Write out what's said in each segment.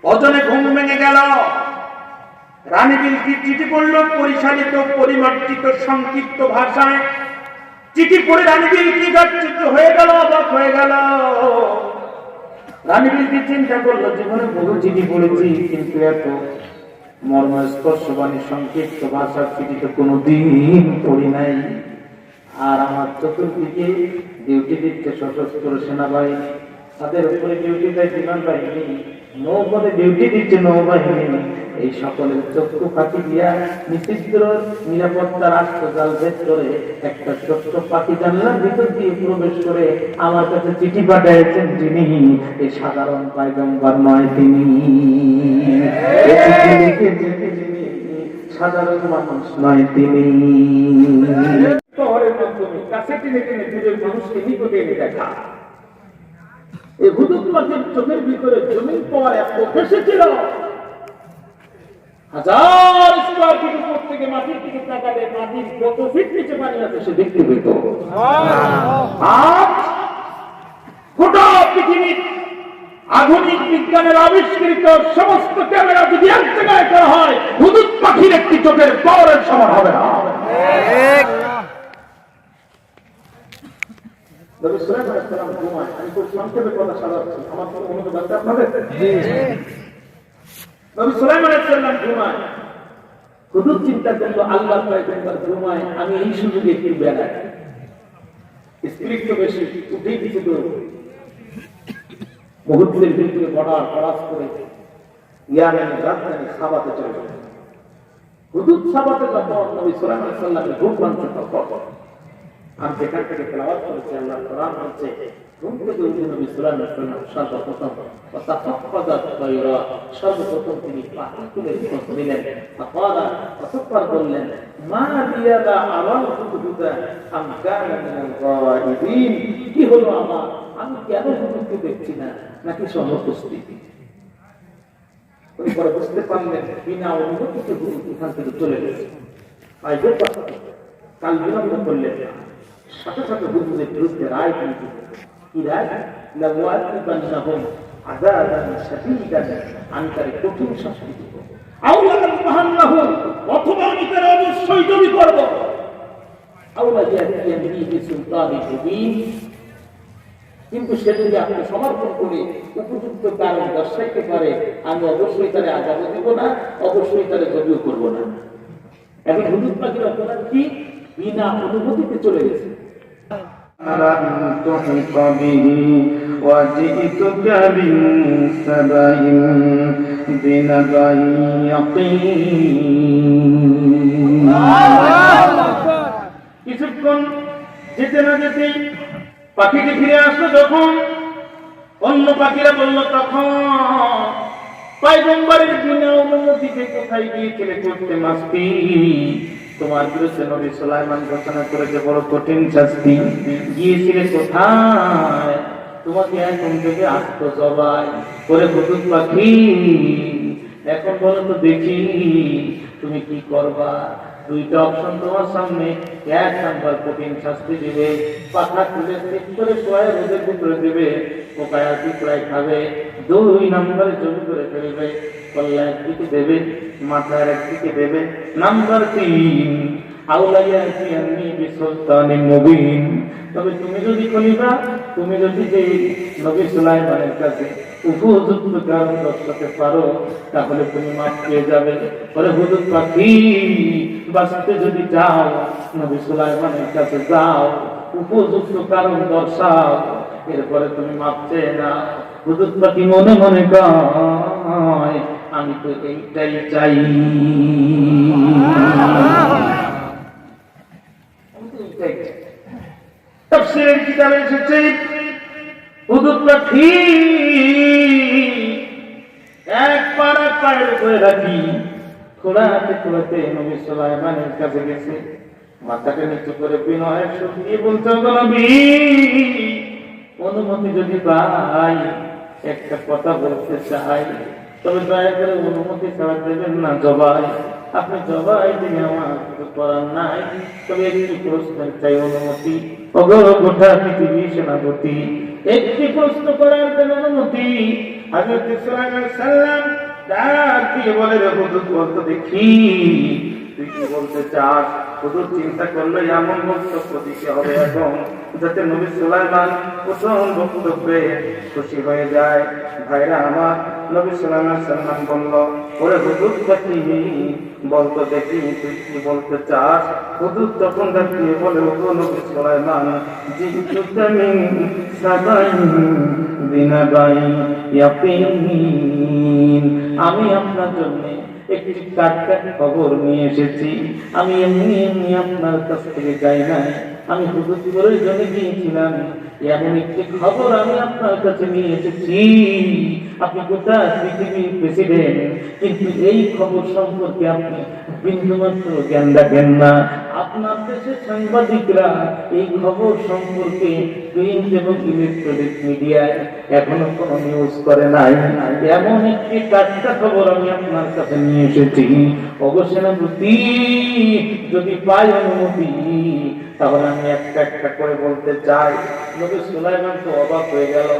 অজনে ঘুম ভেঙে গেল। রানী বিলকিস চিঠি পড়ল পরিশালিত পরিমার্জিত সংক্ষিপ্ত ভাষায়। চিঠি পড়ে রানী বিলকিস আশ্চর্য হয়ে গেল, অবাক হয়ে গেল। রানী বিলকিস চিন্তা করলো, জীবনে বহু চিঠি পড়েছি, কিন্তু এত মর্মস্পর্শবাণী সংক্ষিপ্ত ভাষার চিঠি তো কোনোদিন পড়ি নাই। আর আমার চতুর্দিকে ডিউটি দিচ্ছে সশস্ত্র সেনাবাহিনী, তাদের উপরে ডিউটি দেয় বিমান বাহিনী, নৌপথে ডিউটি দিচ্ছে নৌবাহিনী। এই সকলের চক্ষু ফাঁকি দিয়া নিষিদ্ধ নিরাপত্তা রাষ্ট্রজাল ভেদ করে একটা ছোট্ট পাখি জানলার ভিতর দিয়ে প্রবেশ করে আমার কাছে চিঠি পাঠিয়েছেন যিনি, এই সাধারণ পয়গম্বর নয়, তিনি সাধারণ মানুষ নয়, তিনি শহরের মাধ্যমে কাছে টেনে টেনে দূরের মানুষকে নিকটে এনে দেখা। এই হুদুদ পাখির চোখের ভিতরে জমিন পাওয়ার এত এসেছিল, হাজার স্কয়ার ফিট উপর থেকে মাটির দিকে তাকালে মাটির কত ফিট নিচে পানি আছে সে দেখতে পেত। আজ গোটা পৃথিবীর আধুনিক বিজ্ঞানের আবিষ্কৃত সমস্ত ক্যামেরা যদি এক জায়গায় করা হয়, হুদুদ পাখির একটি চোখের পাওয়ারের সমান হবে না। নবী সুলাইমান আলাইহিস সালাম ঘুমায়। আমি খুব সংক্ষেপে কথা সাজাচ্ছি, আমার কোনো অনুরোধ আছে আপনাদের? নবী সুলাইমান আলাইহিস সালাম ঘুমায়। হুদুদ চিন্তা করলো, আল্লাহর পয়গম্বর ঘুমায়, আমি এই সুযোগে একটু বেড়াই। স্ত্রী তো বেশি উঠেই কিছু দূর মুহূর্তের ভিতরে বর্ডার ক্রস করে ইয়ামেনের রাজধানী সাবাতে চলে গেল। হুদুদ সাবাতে যখন নবী সুলাইমান আলাইহিস সালামের ঘুম ভাঙছে, তখন আমি যেখান থেকে তেলাওয়াত করেছি, আল্লাহর কোরআন হচ্ছে, ঘুম থেকে উঠে নবী সুলাইমান আলাইহিস সালাম সর্বপ্রথম তিনি পাখি তুলে খোঁজ নিলেন। অতঃপর বললেন, মা লিয়ালা আরাল হুদুদা আম কানা মিনাল গায়িবিন, কি হলো আমার, আমি কেন হুদুদকে দেখছি না, নাকি সে অনুপস্থিত? উনি পরে বুঝতে পারলেন বিনা অনুমতিতে হুদুদ এখান থেকে চলে গেছে। কাল বিলম্ব করলেন না, সাথে সাথে হুদুদের বিরুদ্ধে রায় দিয়েছে। কি রায়? লাওয়াতিবান্নাহুম আযাবান শাদীদান, আমি তার কঠিন শাস্তি দেব। আউলাকান্নাহুম, অথবা আমি তার অবশ্যই জমি করব। আউলা ইয়াতিয়ানি বিসুলতানিন মুবিন, কিন্তু সে যদি আপনি সমর্পণ করে উপযুক্ত কারণ দর্শাইতে পারে, আমি অবশ্যই তারে আযাব দেব না, অবশ্যই তারে জবিও করব না। এখন হুদুদ পাখির অপরাধ কি? বিনা অনুমতিতে চলে গেছে। কিছুক্ষণ যেতে না যেতেই পাখিটি ফিরে আসলো। যখন অন্য পাখিরা বলল, তখন পয়গম্বরের বিনা অনুমতিতে কোথায় গিয়েছিলে করতে মাস্তি? তোমার বিরুদ্ধে নবী সুলাইমান ঘোষণা করেছে বড় কঠিন শাস্তি, গিয়েছিলে কোথায়? তোমাকে এখন থেকে আস্ত জবাই করে হুদুদ পাখি। এখন বলো তো দেখি তুমি কি করবা? দুইটা অপশন তোমার সামনে। এক নাম্বার কঠিন শাস্তি দিবে, পাখা তুলে ঠিক করে শোয়া রোদের ভিতরে দেবে, পোকায়া পিঁপড়ায় খাবে। দুই নম্বরে জমি করে ফেলবে, কল্লা একদিকে দেবে, মাথার একদিকে দেবে। নাম্বার 3, আউলাইয়াতিয়ানি বিসুলতানিন মুবিন, তবে তুমি যদি কলিবা, তুমি যদি যে নবী সুলাইমানের কাছে উপযুক্ত কারণ দর্শাতে পারো, তাহলে তুমি মাফ পেয়ে যাবে। বলে হুদুদ পাখি, বাঁচতে যদি চাও নবী সুলাইমানের কাছে যাও, উপযুক্ত কারণ দর্শাও, এরপরে তুমি মাফ চেয়ে না। হুদুদ পাখি মনে মনে কয়, আমি তো এইটাই চাই। তাফসীরের কিতাবে এসেছে, হুদুদ পাখি এক পায়ের উপরে রাখি খোলাতে খোলাতে নবী সুলাইমানের কাছে গেছে। মাথাটা নিচু করে বিনয়ের সুর দিয়ে বলতে, নবী অনুমতি যদি পাই, একটা কথা বলতে চাই, তবে দয়া করে অনুমতি ছাড়া দেবেন না জবাই। আপনি জবাই দিলে আমার কিছু করার নাই, তবে একটি প্রশ্ন চাই অনুমতি। গোটা পৃথিবী সেনাপতি একটি প্রশ্ন করার জন্য অনুমতি। হযরত সাল্লাল্লাহু আলাইহি সাল্লাম ডাক দিয়ে বলে, রে হুজুর বলতে দেখি তুই কি বলতে চাস। হুজুর চিন্তা করলো এমন বক্তব্য দিতে হবে এখন যাতে নবী সুলাইমান প্রথম বক্তব্যে খুশি হয়ে যায়। ভাইরা আমার, নবী সুলাইমান সাল্লাম বলল, ওরে হুজুর কি বলতো দেখি তুই কি বলতে চাস। হুজুর তখন দাঁড়িয়ে বলে, ও নবী সুলাইমান, জিতু মিন সাবাইন বিনাবাই ইয়াকিন, আমি আপনার জন্য একটি টাটকা খবর নিয়ে এসেছি। আমি এমনি এমনি আপনার কাছ থেকে যাই নাই, আমি হুজুরের জন্য গিয়েছিলাম। এমন একটি খবর আমি আপনার কাছে নিয়ে এসেছি। আপনি গোটা পৃথিবীর প্রেসিডেন্ট, কিন্তু এই খবর সম্পর্কে আপনি বিন্দুমাত্র জ্ঞান রাখেন না। আপনার দেশের সাংবাদিকরা এই খবর সম্পর্কে প্রিন্ট এবং ইলেকট্রনিক মিডিয়ায় এখনো কোনো নিউজ করে নাই। এমন একটি টাটকা খবর আমি আপনার কাছে নিয়ে এসেছি। অবশ্যই যদি পাই অনুমতি তাহলে আমি একটা একটা করে বলতে চাই। নবী সুলাইমান তো অবাক হয়ে গেল।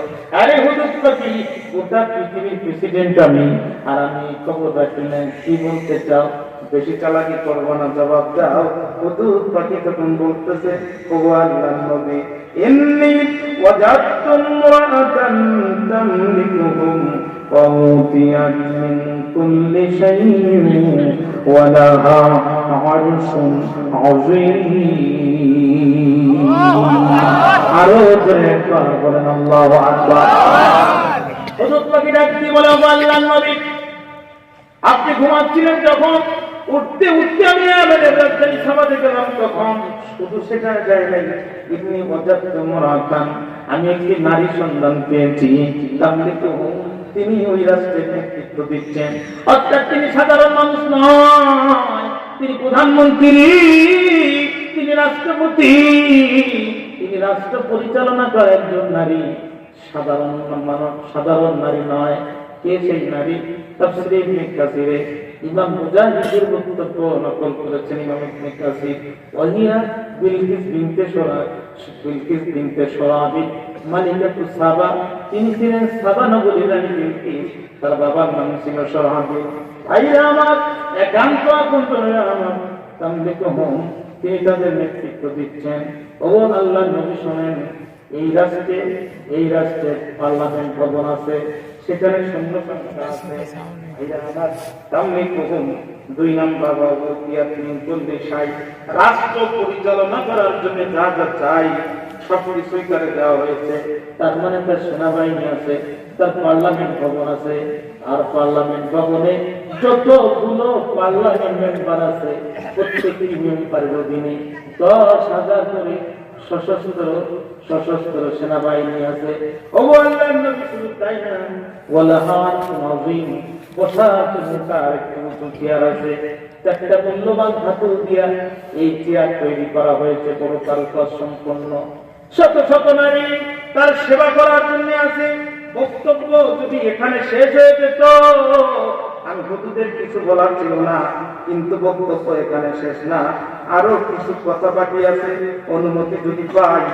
আরে হুজুর কি গোটা পৃথিবীর প্রেসিডেন্ট আমি, আর আমি খবর রাখি না, কি বলতে চাও? বেশি চালাকি করবো না, জবাব দাও। হুজুর পাখি তখন বলতেছে, ও আল্লাহর নবী, ইন্নী ওয়াজাদতু ইমরাআতান তামলিকুহুম ওয়া উতিয়াত মিন কুল্লি শাইইন ওয়া লাহা আরশুন আযীম। আরো জোরে একবার বলেন আল্লাহু আকবার। হুজুর পাখি ডাক দিয়ে বলে, ও আল্লাহর নবী, আপনি ঘুমাচ্ছিলেন যখন, উঠতে উঠতে আমি রাজধানী সমাজে গেলাম, তখন শুধু সেটা যায় নাই, ইবনি ওয়াজাদতু ইমরাআতান, আমি একটি নারী সন্তান পেয়েছি। তিনি ওই রাষ্ট্রের নেতৃত্ব দিচ্ছেন। অর্থাৎ তিনি সাধারণ মানুষ নয়, তিনি প্রধানমন্ত্রী, তিনি রাষ্ট্রপতি, তিনি রাষ্ট্র পরিচালনা করে একজন নারী। সাধারণ মানব, সাধারণ নারী নয়। কে সেই নারী? তাফসীরে ইবনে কাসিরে ইমাম মুজাহিদের বক্তব্য নকল করেছেন ইমাম ইবনে কাসির। ওয়াহিয়া বিলকিস বিনতে সুরাবি মালিকাতুস সাবা, তিনি ছিলেন সাবা নগরীর রানী বিলকিস, তার বাবার নাম ছিল সুরাবি। ভাইরা আমার, একান্ত আপনজনেরা আমার, তামলিকুহুম, তিনি তাদের নেতৃত্ব দিচ্ছেন। ও আল্লাহর নবী শোনেন, এই রাষ্ট্রে পার্লামেন্ট ভবন আছে, সেখানে সৈন্য সংস্থা আছে। দুই নাম্বার রাষ্ট্র পরিচালনা করার জন্য যা যা চাই সবকিছুই করে দেওয়া হয়েছে। তার মানে তার সেনাবাহিনী আছে, তার পার্লামেন্ট ভবন আছে, আর পার্লামেন্ট ভবনে যতগুলো পার্লামেন্ট মেম্বার আছে প্রত্যেকটি মেম্বারের অধীনে 10,000 করে সশস্ত্র সেনাবাহিনী আছে। ও আল্লাহর নবী, শুধু তাই না, ওয়ালাহার আযীম, বসার জন্য তার একটি মতো চেয়ার আছে। 4টা মূল্যবান ধাতু দিয়া এই চেয়ার তৈরি করা হয়েছে, বড় কারুকাজ সম্পন্ন। শত শত নারী তার সেবা করার জন্য আছে। বক্তব্য যদি এখানে শেষ হয়ে যেত, আমি হুজুরদের কিছু বলার ছিল না, কিন্তু বক্তব্য এখানে শেষ না, আরো কিছু কথা বাকি আছে। অনুমতি যদি পাই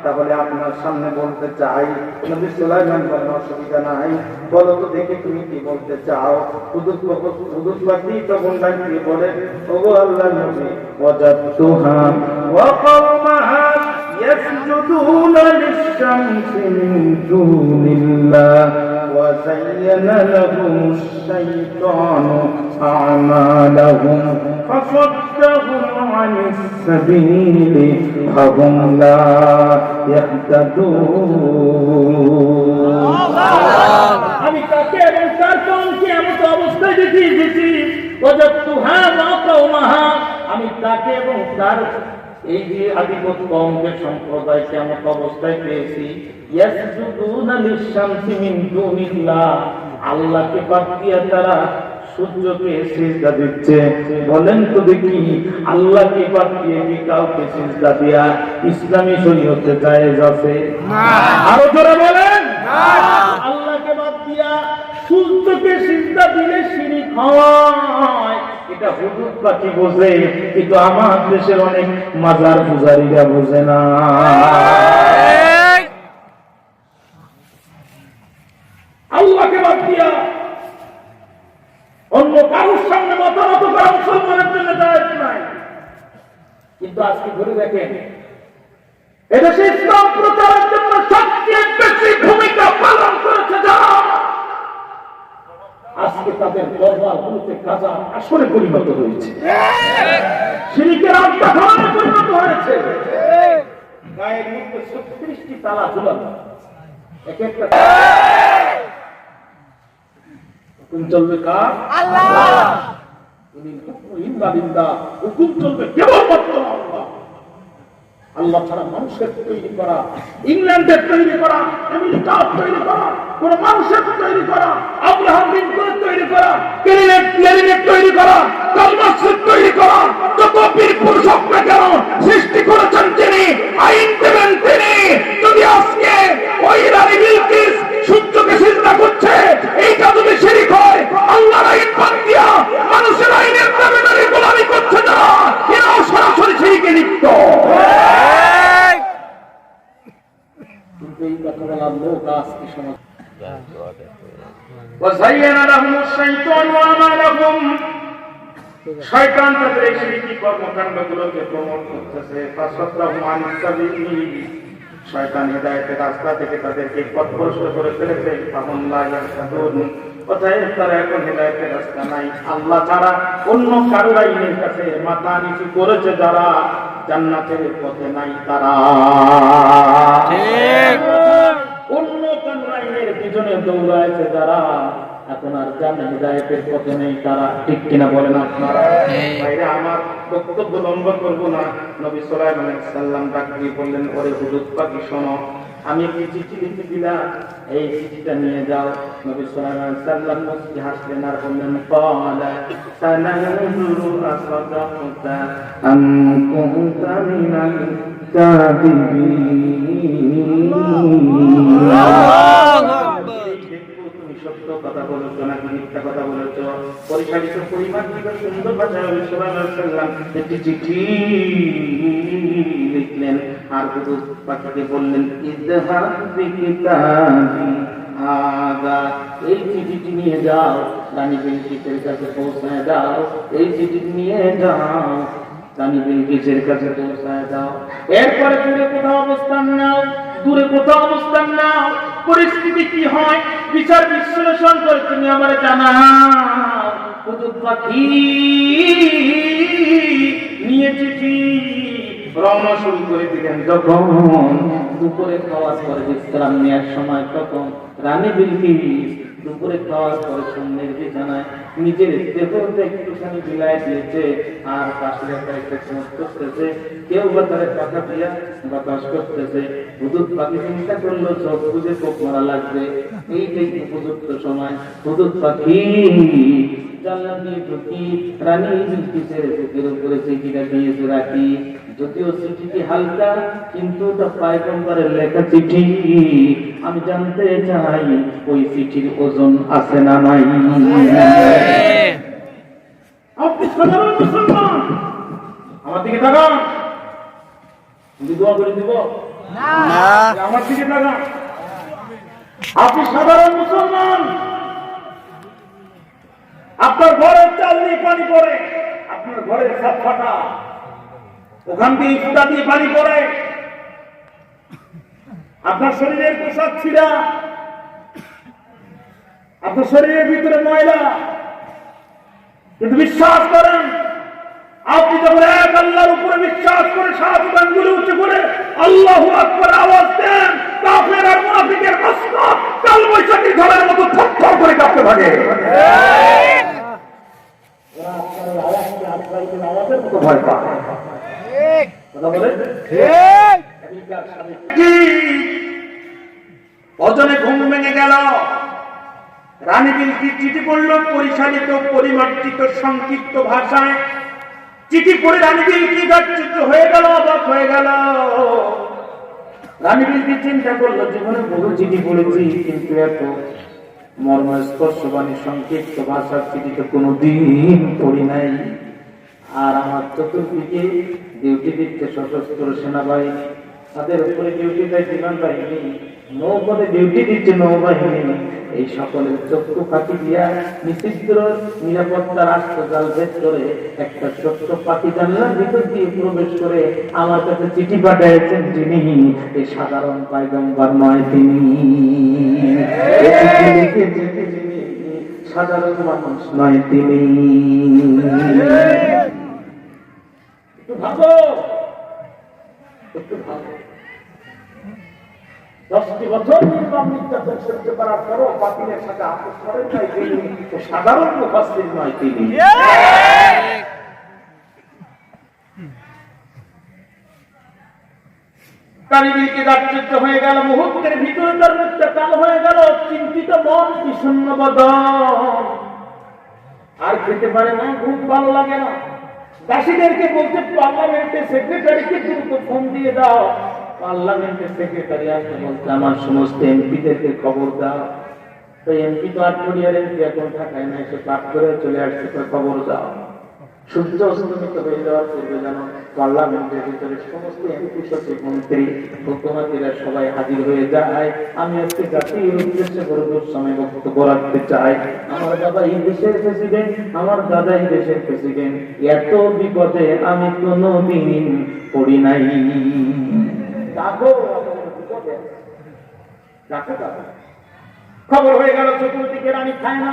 তাহলে আপনার সামনে বলতে চাই। নবী সুলাইমান বলেন, অসুবিধা নাই, বলো তো দেখি তুমি কি বলতে চাও। হুজুর পাখি তখন ডাকিয়ে বলে, ও আল্লাহর নবী, ওয়াজাদতুহা ওয়া কওমাহা ইয়াসজুদুনা লিশ-শামসি মিন দুনিল্লাহ ওয়া যায়্যানা লাহুমুশ শাইতানু আ'মালাহুম ফাসাদ্দাহুম আনিস সাবিলি ফাহুম লা ইয়াহতাদুন। আমি তাকে এবং তার কওমকে এমন অবস্থায় দেখেছি, ওয়াজাদতুহা ওয়া কওমাহা, আমি তাকে এবং তার এই যে আদিপত কওমকে, সম্প্রদায়কে এমন অবস্থায় পেয়েছি, ইয়াসজুদুনা লিশ-শামসি মিন দুনিল্লাহ, আল্লাহকে বাদ দিয়ে তারা সূর্যকে সিজদা দিচ্ছে। বলেন তো দেখি, আল্লাহকে বাদ দিয়ে কি কাউকে সিজদা দেয়া ইসলামী শরীয়তে জায়েজ আছে? না। আরো জোরে বলেন না। আল্লাহকে বাদ দিয়া সূর্যকে সিজদা দিলে শিরক হয়, এটা হুজুর পাখি বোঝে, কিন্তু আমার দেশের অনেক মাজার পূজারীরা বোঝে না। আল্লাহকে বাদ দিয়া অন্য কারোর সামনে মতামত করা মুসলমানের জন্য জায়েজ নাই। কিন্তু আজকে ধরে দেখেন, এদেশে ইসলাম প্রচারের জন্য সবচেয়ে বেশি ভূমিকা পালন করেছে যারা, আজকে তাদের দরবারগুলোতে কাজা আসরে পরিণত হয়েছে, শিরকের আড্ডাখানায় পরিণত হয়েছে। গায়ের মধ্যে 36টি তালা ঝুলানো, এক একটা হুকুম চলবে কার? আল্লাহ। হুকুম চলবে কেবলমাত্র আল্লাহ। আল্লাহ ছাড়া মানুষের তৈরি করা, ইংল্যান্ডের তৈরি করা, আমেরিকার তৈরি করা, কোন মানুষের তৈরি করা, আব্রাহাম লিঙ্কনের তৈরি করা, ক্যারিনেট তৈরি করা, কালমার্ক্সের তৈরি করা, যত বীর পুরুষ হোক না কেন, সৃষ্টি করেছেন তিনি, আইন দেবেন তিনি। যদি আজকে ওই রানী বিলকিস সূর্যকে সিজদা করছে, এইটা যদি শিরক হয়, আল্লাহর আইন বাদ দিয়া মানুষের আইনের দাবিদারি গোলামি করছে যারা, এরাও সরাসরি শিরকে লিপ্ত। কিন্তু এই কথা বলার লোক আজকে সমাজ শয়তান তাদের এই শিরকি কর্মকাণ্ডগুলোকে প্রমোট করতেছে। শয়তান হিদায়াতের রাস্তা থেকে তাদেরকে পথভ্রষ্ট করে ফেলেছে। অতএব তারা এখন হিদায়াতের রাস্তা নাই। আল্লাহ ছাড়া অন্য কারোর আইনের কাছে মাথা নিচু করেছে যারা, জান্নাতের পথে নাই তারা। অন্য কারোর আইনের পিছনে দৌড়াইছে যারা, এখন আর জান্নাত হিদায়াতের পথে নেই তারা। ঠিক কিনা বলেন আপনারা? ভাইরা আমার, বক্তব্য লম্বা করবো না। নবী সাল্লাল্লাহু আলাইহি ওয়াসাল্লাম ডাক দিয়ে বললেন, ওরে হুদুদ পাখি শোনো, আমি একটি চিঠি লিখে দিলাম, এই চিঠিটা নিয়ে যাও। নবী সাল্লাল্লাহু আলাইহি ওয়াসাল্লাম মুস্কি হাসলেন আর বললেন, ক্বালা সানানজুরু আসাদাকতা আম কুনতা মিনাল কাযিবিন। তুমি সত্য কথা বলেছো নাকি মিথ্যা কথা বলেছো, পরিচালিত পরিমাণ থেকে সুন্দর ভাষায় নবী সাল্লাল্লাহু আলাইহি ওয়াসাল্লাম একটি চিঠি লিখলেন আর হুদুদ পাখিকে বললেন, ইযহাব বিকিতাবি হাযা, এই চিঠিটি নিয়ে যাও, রানী বিলকিসের কাছে পৌঁছায় দাও। এই চিঠিটি নিয়ে যাও, রানী বিলকিসের কাছে পৌঁছায় দাও। এরপরে দূরে কোথাও অবস্থান নাও, দূরে কোথাও অবস্থান নাও, পরিস্থিতি কি হয় বিচার বিশ্লেষণ করে তুমি আমার জানাও। হুদুদ পাখি নিয়ে চিঠি রওনা শুরু করে দিলেন। যখন দুপুরে খাওয়ার পরে বিশ্রাম নেওয়ার সময়, তখন রানী বিলকিস দুপুরে খাওয়ার পরে সামনের বিছানায় নিজের দেহতে একটুখানি বিলায় দিয়েছে আর পাশে একটা চোখ করতেছে, কেউ বা তার পাখা দিয়া বাতাস করতেছে। হুদুদ পাখি চিন্তা করলো চোখ বুঝে চোখ মারা লাগবে, এইটাই উপযুক্ত সময়। হুদুদ পাখি জানলা দিয়ে ঢুকি রানী বিলকিসের চোখের উপরে চিঠিটা দিয়েছে রাখি। যদিও চিঠিটি হালকা, কিন্তু ওটা পয়গম্বরের লেখা চিঠি। আমি জানতে চাই ওই চিঠির ওজন আছে না নাই। আপনি সাধারণ মুসলমান, আমার দিকে তাকান, দোয়া করে দিব না, আমার দিকে তাকান। আপনি সাধারণ মুসলমান, আপনার ঘরের চাল দিয়ে পানি পড়ে, আপনার ঘরের ছাদ ফাটা, ওখান থেকে ফুটা দিয়ে পানি পড়ে, আপনার শরীরের পোশাক ছিঁড়া, আপনার শরীরের ভিতরে ময়লা, কিন্তু বিশ্বাস করেন, আপনি যখন এক আল্লাহর উপরে বিশ্বাস করে শাহাদাত আঙ্গুল উঁচু করে আল্লাহু আকবার আওয়াজ দেন, কাফের আর মুনাফিকের মস্তক কাল বৈশাখীর ঝড়ের মতো থরথর করে কাঁপতে থাকে। ওরা আপনার আওয়াজকে আপনার আওয়াজের মতো ভয় পায়। কথা বলেন অজনে ঘুম ভেঙে গেল। রানী বিলকিস চিঠি পড়ল পরিচালিত পরিমার্জিত সংক্ষিপ্ত ভাষায়। চিঠি পড়ে রানী বিলকিস আশ্চর্য হয়ে গেল, অবাক হয়ে গেল। রানী বিলকিস চিন্তা করলো, জীবনে বহু চিঠি পড়েছি, কিন্তু এত মর্মস্পর্শবাণী সংক্ষিপ্ত ভাষার চিঠি তো কোনোদিন পড়ি নাই। আর আমার চতুর্দিকে ডিউটি দিচ্ছে সশস্ত্র সেনাবাহিনী, তাদের উপরে ডিউটি দেয় বিমান বাহিনী, নৌপথে ডিউটি দিচ্ছে নৌবাহিনী। এই সকলের চক্ষু ফাঁকি দিয়া নিষিদ্ধ নিরাপত্তা রাষ্ট্রজাল ভেদ করে একটা ছোট্ট পাখি জানলার ভিতর দিয়ে প্রবেশ করে আমার কাছে চিঠি পাঠিয়েছেন যিনি, এই সাধারণ পয়গম্বর নয়, তিনি সাধারণ মানুষ নয়, তিনি। একটু ভাবো, একটু ভাবো। 10টি বছর নির্মম নির্যাতন সহ্য করার পরও বাতিলের সাথে আপোষ করেন নাই তিনি, সাধারণ মুফাসসির নয়, তিনি। তারিবিকে দাপচিত্র হয়ে গেল, মুহূর্তের ভিতরে তার মুখটা কালো হয়ে গেল, চিন্তিত মন, বিষণ্ণ বদন, আর খেতে পারে না, ঘুম ভালো লাগে না। দাসীদেরকে বলতে, পার্লামেন্টের সেক্রেটারিকে দ্রুত ফোন দিয়ে দাও। পার্লামেন্টের সেক্রেটারি আসতে বলতে, আমার সমস্ত এমপিদেরকে খবর দাও। তো এমপি তো আটঘরিয়ার এমপি এখন থাকায় না, এসে পাঠ করে চলে আসছে, খবর দাও। সূর্য অস্তমিত হয়ে যাওয়ার পূর্বে যেন পার্লামেন্টের ভিতরে সমস্ত এমপি, সচিব, মন্ত্রী, মুখ্যমন্ত্রীরা সবাই হাজির হয়ে যায়। আমি আজকে জাতির উদ্দেশ্যে বড় সময় বক্তব্য রাখতে চাই। আমার বাবা এই দেশের প্রেসিডেন্ট, আমার দাদা এই দেশের প্রেসিডেন্ট, এত বিপদে আমি কোনোদিন পড়ি নাই। খবর হয়ে গেল চতুর্দিকে, রানী খায় না,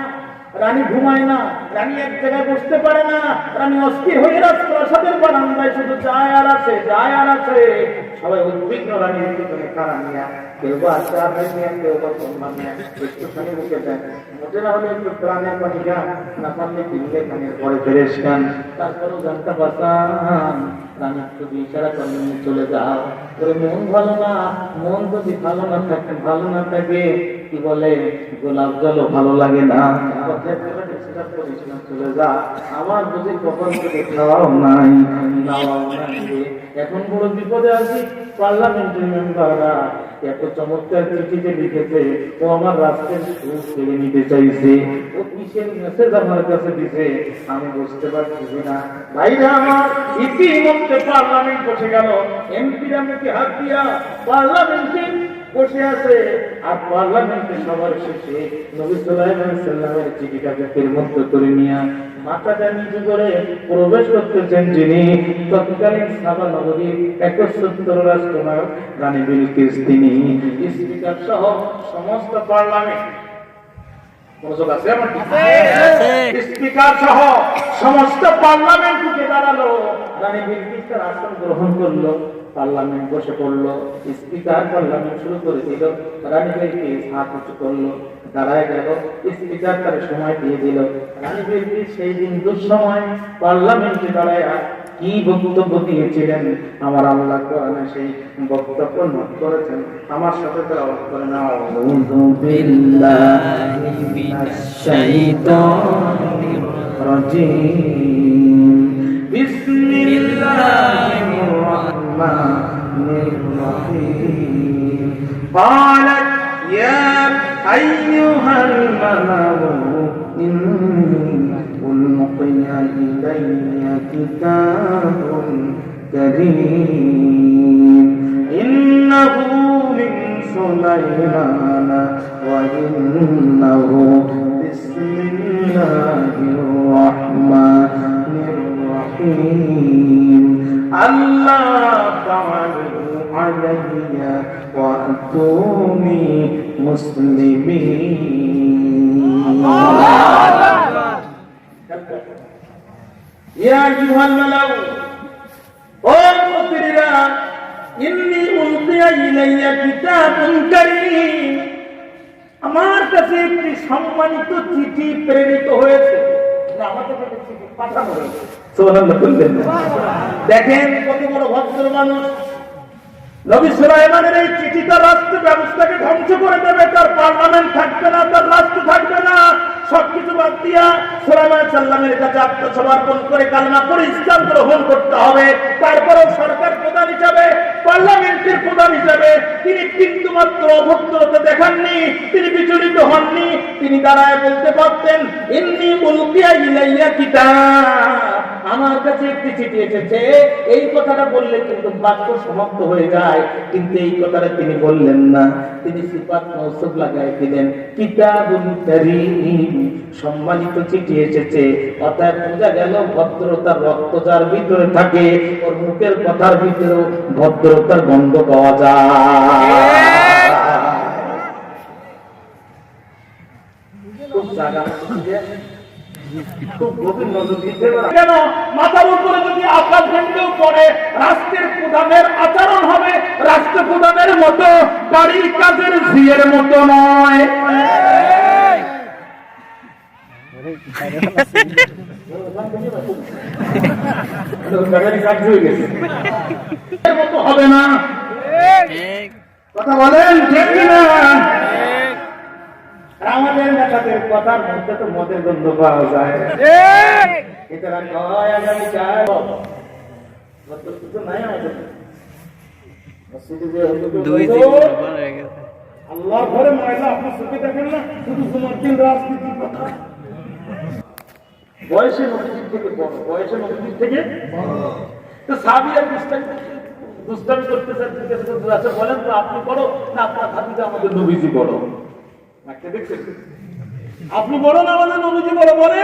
রানী ঘুমায় না, রানী এক জায়গায় বসতে পারে না, রানী অস্থির হয়ে রাজপ্রাসাদের বারান্দায় শুধু যায় আর আসে, যায় আর আসে। সবাই উদ্বিগ্ন রানীর পিছনে কারা নিয়ে, কেউ বা আচার নিয়ে, কেউ বা সম্মান নিয়ে একটুখানি মুখে দেন, মোটে না হলে একটু প্রাণের পানি গান, না পারলে তিনটে গানের পরে ফেরেস গান, তারপরেও গানটা বাঁচান। রানী শুধু ইশারা করে চলে যাও, তোর মন ভালো না, মন যদি ভালো না থাকে, ভালো না থাকে, কি বলে, গোলাপ জলও ভালো লাগে না, চলে যা। আমার বুঝি কখন থেকে খাওয়াও নাই, নাওয়াও নাই। এখন বড় বিপদে আছি। পার্লামেন্টের মেম্বাররা এত চমৎকার চিঠিতে লিখেছে, ও আমার রাষ্ট্রের সুখ কেড়ে নিতে চাইছে, ও কিসের মেসেজ আমার কাছে দিছে আমি বুঝতে পারছি না। ভাইরা আমার, ইতিমধ্যে পার্লামেন্ট বসে গেল, এমপিরা মুখে হাত দিয়া পার্লামেন্টে বসে আছে। আর পার্লামেন্টে সবার শেষে নবী সুলাইমান সাল্লামের চিঠিটা বুকের মধ্যে করে নিয়ে মাথাটা নিচু করে প্রবেশ করতেছেন যিনি, তৎকালীন সাবা নগরীর 71 রাষ্ট্রনায়ক রানী বিলকিস, তিনি। স্পিকার সহ সমস্ত পার্লামেন্ট, স্পিকার সহ সমস্ত পার্লামেন্ট উঠে দাঁড়ালো। রানী বিলকিস তার আসন গ্রহণ করলো, পার্লামেন্ট বসে পড়লো। স্পিকার পার্লামেন্ট শুরু করে দিল। রানী বিলকিস হাত উঁচু করলো, দাঁড়ায় গেল। স্পিকার তার সময় দিয়ে দিল। রানী বিলকিস সেই দিন দুঃসময় পার্লামেন্টে দাঁড়ায় কি বক্তব্য দিয়েছিলেন, আমার আল্লাহ কোরআনে সেই বক্তব্য নোট করেছেন। আমার সাথে তেলাওয়াত করেন, আউযু বিল্লাহি মিনাশ শাইতানির রাজীম, বিসমিল্লাহির রাহমানির রাহিম। ক্বালাত ইয়া আইয়ুহাল মালাউ ইন্নী উলকিয়া ইলাইয়া কিতাবুন কারীম ইন্নাহু মিন সুলাইমান ওয়া ইন্নাহু বিসমিল্লাহির রাহমানির রাহিম। আল্লাহ তাআলা আলাইয়া ওয়া আতুনি মুসলিমিন। ইয়া আইয়ুহাল মালাউ, ও মুসলিরা, ইন্নী উলকিয়া ইলাইয়া কিতাবুন কারীম, আমার কাছে একটি সম্মানিত চিঠি প্রেরিত হয়েছে। আমাদের কাছে চিঠি পাঠানো হয়েছে। সুবহানাল্লাহ বলবেন। দেখেন কত বড় ভদ্র মানুষ। নবী সুলাইমানের এই চিঠি তার রাষ্ট্র ব্যবস্থাকে ধ্বংস করে দেবে, তার পার্লামেন্ট থাকবে না, তার রাষ্ট্র থাকবে না। সবকিছু বাদ দিয়া সুলাইমান সাল্লামের কাছে আত্মসমর্পণ করে কালেমা পড়ে ইসলাম গ্রহণ করতে হবে। তারপরেও সরকার প্রধান হিসাবে, পার্লামেন্টের প্রধান হিসাবে তিনি কিন্তু মাত্র অভদ্রতা দেখাননি, তিনি বিচলিত হননি। তিনি দাঁড়ায় বলতে পারতেন, ইন্নী উলকিয়া ইলাইয়া কিতাব, আমার কাছে একটি চিঠি এসেছে, এই কথাটা বললে কিন্তু বাক্য সমাপ্ত হয়ে যায়, কিন্তু এই কথাটা তিনি বললেন না। তিনি সিফাত মৌসুফ লাগাই দিলেন, কিতাবুল কারীম, সম্মানিত চিঠি এসেছে। অর্থাৎ বোঝা গেল ভদ্রতার রক্ত যার ভিতরে থাকে, ওর মুখের কথার ভিতরেও ভদ্রতার গন্ধ পাওয়া যায়। খুব জায়গা খুব গভীর নজর দিতে হবে। কেন মাথার উপরে যদি আকাশ ভেঙেও পড়ে, রাষ্ট্রের প্রধানের আচরণ হবে রাষ্ট্রপ্রধানের মতো, বাড়ির কাজের ঝিয়ের মতো নয়। হবে না, কথা বলেন ঠিক কিনা? আমাদের নেতাদের কথার মধ্যে তো মদের গন্ধ পাওয়া যায়। এটারা কয় আগামীকাল নাই আমাদের আল্লাহর ঘরে ময়লা আপনার চোখে দেখেন না, শুধু জুমার দিন রাজনীতির কথা। বয়সে নবীর থেকে বড়, বয়সে নবীর থেকে তো সাহাবীরা দুষ্টামি করতেছে, আচ্ছা বলেন তো আপনি বড় না আপনার খাতিরে আমাদের নবীজি বড়? দেখছেন, আপনি বড় না আমাদের নবীজি বড়? বলে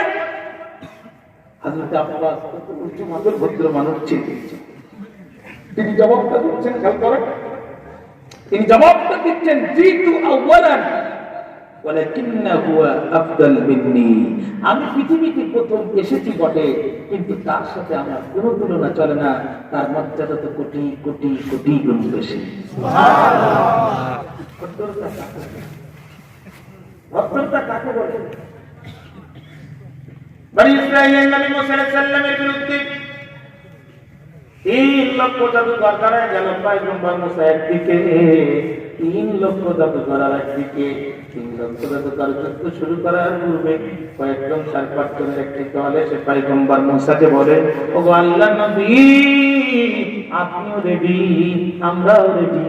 হযরত আব্বাস উচ্চ মাদের ভদ্র মানুষ ছিলেন, তিনি জবাবটা দিচ্ছেন, খেয়াল করেন, তিনি জবাবটা দিচ্ছেন, জিতু আউয়ালান ওয়ালাকিন্নাহু আফদাল মিন্নি, আমি পৃথিবীতে প্রথম এসেছি বটে, কিন্তু তার সাথে আমার কোনো তুলনা চলে না, তার মর্যাদা তো কোটি কোটি কোটি গুণ বেশি। ভদ্রতা কাকে বলে? বনি ইসরাঈলের নবী মুসা আলাইহিস সালামের বিরুদ্ধে 3 লক্ষ জাদুকর দাঁড়ায় গেল। পয়গম্বর মুসা একদিকে, 3 লক্ষ জাদুকর একদিকে। 3 লক্ষ জাদুকর যুদ্ধ শুরু করার পূর্বে কয়েকজন সারপাট্টনের একটি দল এসে পয়গম্বর মুসাকে বলে, ওগো আল্লাহর নবী, আপনিও রেডি, আমরাও রেডি,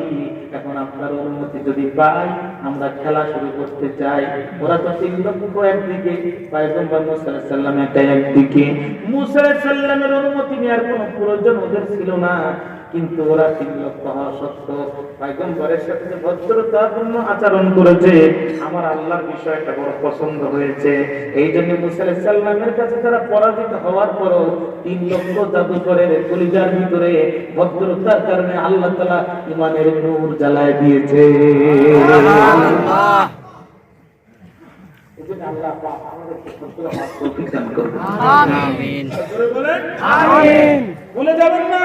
এখন আপনার অনুমতি যদি পাই আমরা খেলা শুরু করতে চাই। ওরা তো 3 লক্ষ একদিকে, পয়গম্বর মুসা আলাইহিস সালাম একদিকে। মুসা আলাইহিস সালামের অনুমতি নেওয়ার কোনো প্রয়োজন ওদের ছিল না, কিন্তু ওরা 3 লক্ষ হওয়া সত্ত্বেও পয়গম্বরের সাথে যে ভদ্রতাপূর্ণ আচরণ করেছে, আমার আল্লাহর বিষয়টা বড় পছন্দ হয়েছে। এই জন্য মুসা আলাইহিস সালামের কাছে তারা পরাজিত হওয়ার পরও 3 লক্ষ জাদুকরের কলিজার ভিতরে ভদ্রতার কারণে আল্লাহ তাআলা ঈমানের নূর জ্বালায় দিয়েছে। সুবহানাল্লাহ। এজন্য আল্লাহ পাক আমাদেরকে ভদ্রতা তৌফিক দান করুন। আমিন। জোরে বলেন আমিন। ভুলে যাবেন না,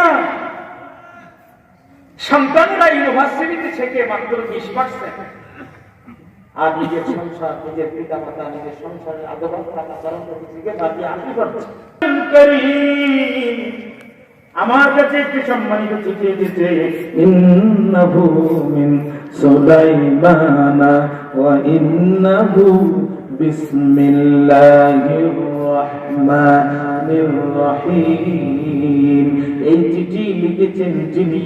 সন্তানরা ইউনিভার্সিটিতে থেকে মাত্র 20%, আর নিজের সংসার, নিজের পিতা মাতা, নিজের সংসারের আদব আচরণ থেকে বাকি 80%। আমার কাছে একটি সম্মানিত চিঠি এসেছে, ইন্নাহু মিন সুলাইমানা ওয়া ইন্নাহু বিসমিল্লাহির রহমানির রহিম। এই চিঠি লিখেছেন যিনি,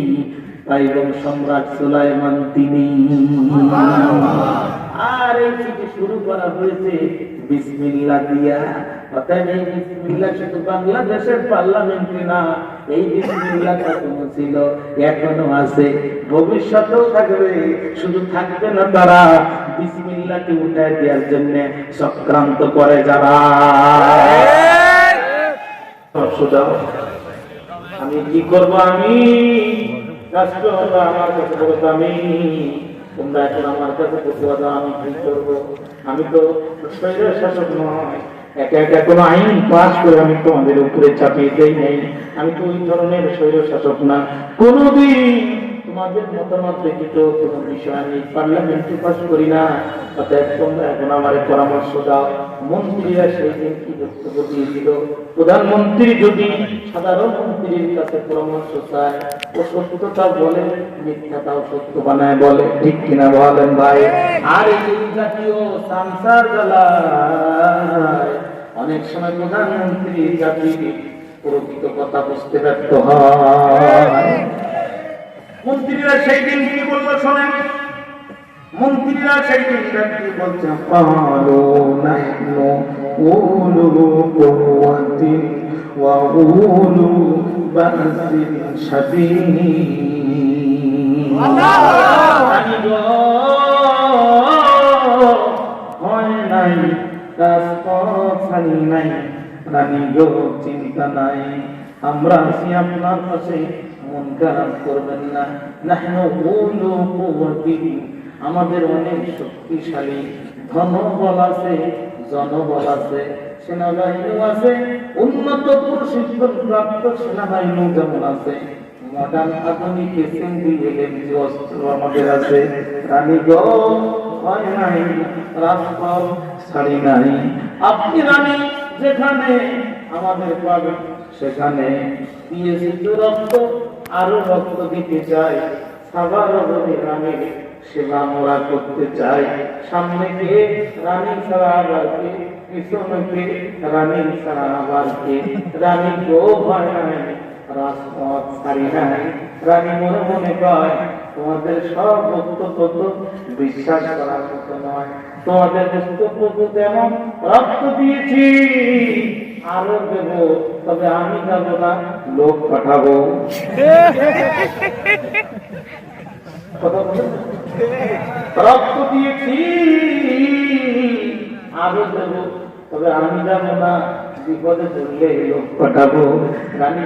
পয়গম্বর সম্রাট সুলাইমান তিনি। আর এই চিঠি শুরু করা হয়েছে বিসমিল্লাহ দিয়া। অর্থাৎ এই বিসমিল্লাহ শুধু বাংলাদেশের পার্লামেন্টে না, এই বিসমিল্লাহ এখনো ছিল, এখনো আছে, ভবিষ্যতেও থাকবে। শুধু থাকবে না তারা, বিসমিল্লাহকে উঠায় দেওয়ার জন্য চক্রান্ত করে যারা। আমি কি করব? আমি রাষ্ট্র হলো আমার কাছে বলো, আমি তোমরা এখন আমার কাছে বলতে, আমি কি করবো? আমি তো স্বৈর শাসক নয়, একা একা কোনো আইন পাস করে আমি তোমাদের উপরে চাপিয়ে দেই নাই। আমি তো ওই ধরনের স্বৈর শাসক না। কোনদিন তোমাদের মতামত ব্যতীত কোনো বিষয় আমি পার্লামেন্টে পাস করি না। অতএব তোমরা এখন আমার পরামর্শ দাও। মন্ত্রীরা সেই দিন কি বক্তব্য দিয়েছিল? প্রধানমন্ত্রী যদি সাধারণ মন্ত্রীর কাছে পরামর্শ চায়, ও সত্যতা বলে, মিথ্যাটাও সত্য বানায় বলে, ঠিক কিনা বলেন ভাই? আর এই জাতীয় সংসার জ্বালায় অনেক সময় প্রধানমন্ত্রী জাতির প্রকৃত কথা বুঝতে ব্যর্থ হয়। মন্ত্রীরা সেই দিন কি বললো শোনেন? মন্ত্রীরা সেই দিন কি বলছে? أولو قوة وأولو بأس شديد রানী গো হয় নাই রাজপথ ছাড়ি নাই রানী গো চিন্তা নাই আমরা আছি আপনার পাশে মন খারাপ করবেন না নাহনু উলু কুওয়াতি আমাদের অনেক শক্তিশালী ধনবল আছে জনবল আছে সেনাবাহিনী আছে উন্নত প্রশিক্ষণ প্রাপ্ত সেনাবাহিনী যেমন আছে মডার্ন আধুনিক এসএমজি অস্ত্র আমাদের আছে রানী গো হয় নাই রাজপথ ছাড়ি নাই আপনি রানী যেখানে আমাদের পাবেন সেখানে দিয়েছি তো রক্ত আরো রক্ত দিতে চাই সাবার বলে রানীর সেবা আমরা করতে চাই সামনে কে রানী ছাড়া আবার কে পিছনে কে রানী ছাড়া আবার কে রানী গো ভয় নাই রাজপথ ছাড়ি নাই রানী মনে মনে কয় তোমাদের সব বক্তব্য তো বিশ্বাস করার মতো নয় তোমাদের বক্তব্য তো তেমন রক্ত দিয়েছি আরো দেব তবে আমি যাব না লোক পাঠাবো রক্ত দিয়েছি আরো দেব তবে আমি যাব না বিপদে পড়লে লোক পাঠাবো রানী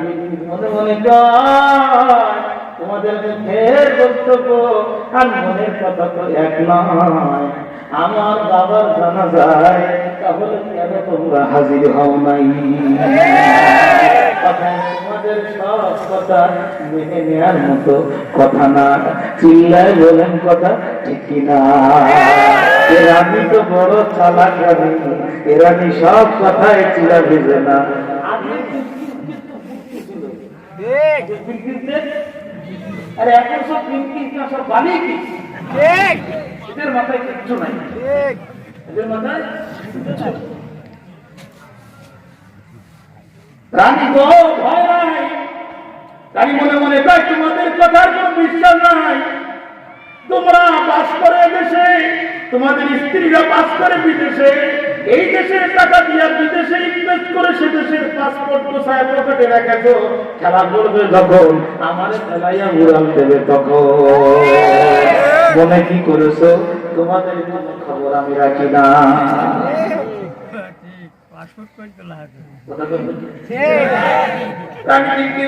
মনে মনে কয় তোমাদের মুখের বক্তব্য আর মনের কথা তো এক নয় আমার বাবার জানা যায় তাহলে কেন তোমরা হাজির হও নাই তোমাদের সব কথা মেনে নেওয়ার মতো কথা না চিল্লায় বলেন কথা ঠিকই না রানী তো বড় চালাক রানী রানী সব কথায় চিরা ভেজে না আরে এখন সব সব বানিয়ে কি এদের মাথায় কিচ্ছু নাই এদের মাথায় রানী গো ভয় নাই রানী মনে মনে কয় তোমাদের কথার কোনো বিশ্বাস নাই তোমরা বাস করে দেশে তোমাদের স্ত্রীরা বাস করে বিদেশে এই দেশের টাকা দিয়ে বিদেশে ইনভেস্ট করে সে দেশের পাসপোর্ট কোথায় পকেটে রেখেছো খেলা করবে যখন আমার খেলাইয়া উড়াল দেবে তখন মনে কি করেছো তোমাদের কোনো খবর আমি রাখি না